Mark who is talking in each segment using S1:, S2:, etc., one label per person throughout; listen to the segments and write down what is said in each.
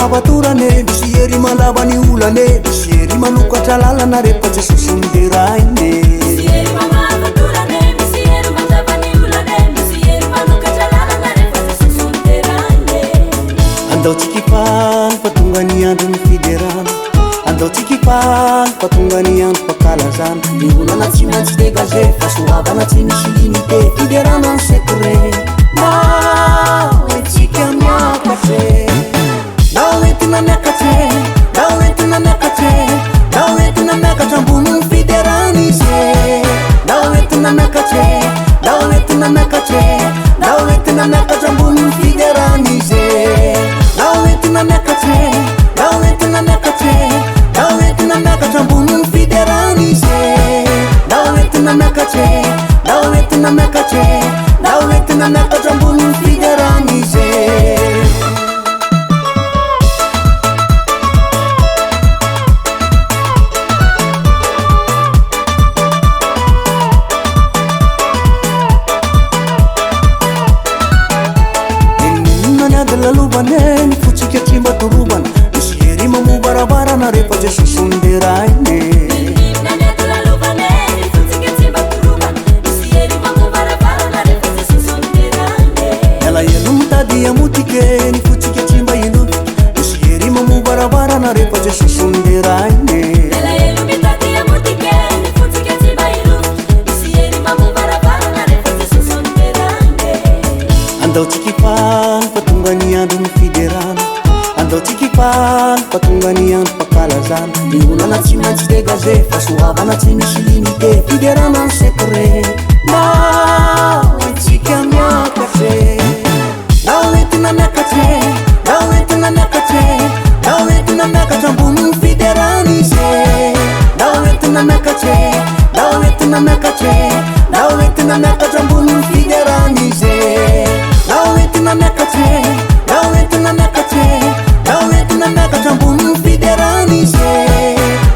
S1: avatorane misy ery mandava ny olane misy ery manokatra lalana rehefa tsy sosonderaine andao tsikipaly fa tonga ny andro ny fiderana andao tsikipaly fa tonga ny andro pakalazana miolana tsy maintsy degaze fa soavana tsy misy limité fiderana ny secret na etsika miakatse na entina miakatse na entina miakatse na entina miakatra ambony fiderana izy na entina miakatse na entina miakatse na entina miakatra ambony fiderana izy na entina miakatse na entina miakatse na entina miakatra ambony fiderana izy na entina miakatse na entina miakatse na entina miakatra ambony fiderana izy lalovane ny fotsika trimba torobana misy ery mamobarabarana rehefa tsy sosonderaine elaelo mitady amotike ny fotsika trimba ilovika misy ery mamobarabarana rehefa tsy sosonderaine andao tsikipaly fa tonga ny andro ny fiderana andao tsikipaly fa tonga ny andro pakalazana miolana tsy maintsy degaze fa soavana tsy misy limité fiderana ny secret na etsika miakatse na entina miakatse na entina miakatse na entina miakatra ambony fiderana izy na entina miakatse na entina miakatse na entina miakatra ambony fiderana izy na entina miakatse na entina miakatse na entina miakatra ambony fiderana izy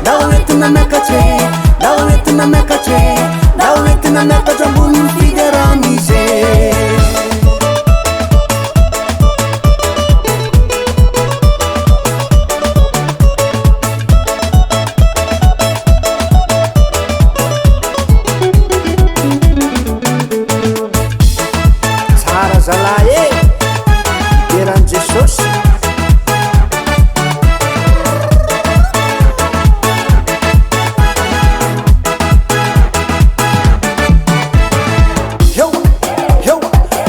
S1: na entina miakatse na entina miakatse na entina miakatra ambony fiderana izy zalae ideran jesosy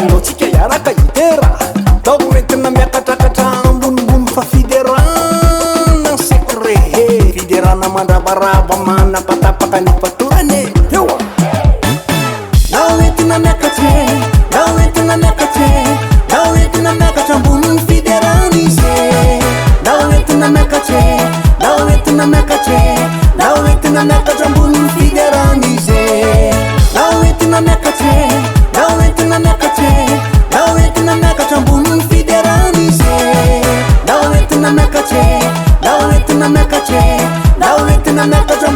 S1: ndao tsika iaraka idera tao entina miakatrakatra ambonimbony fa fiderana secret fiderana mandrabaraba manapatapaka ny fatorane na entina miakatse na entina miakatse na entina miakatra ambony fiderana izy na entina miakatse na entina miakatse na entina miakatra ambony fiderana izy na entina miakatse na entina miakatse na entina miakatra ambony fiderana izy na entina miakatse na entina miakatse na entina miakatra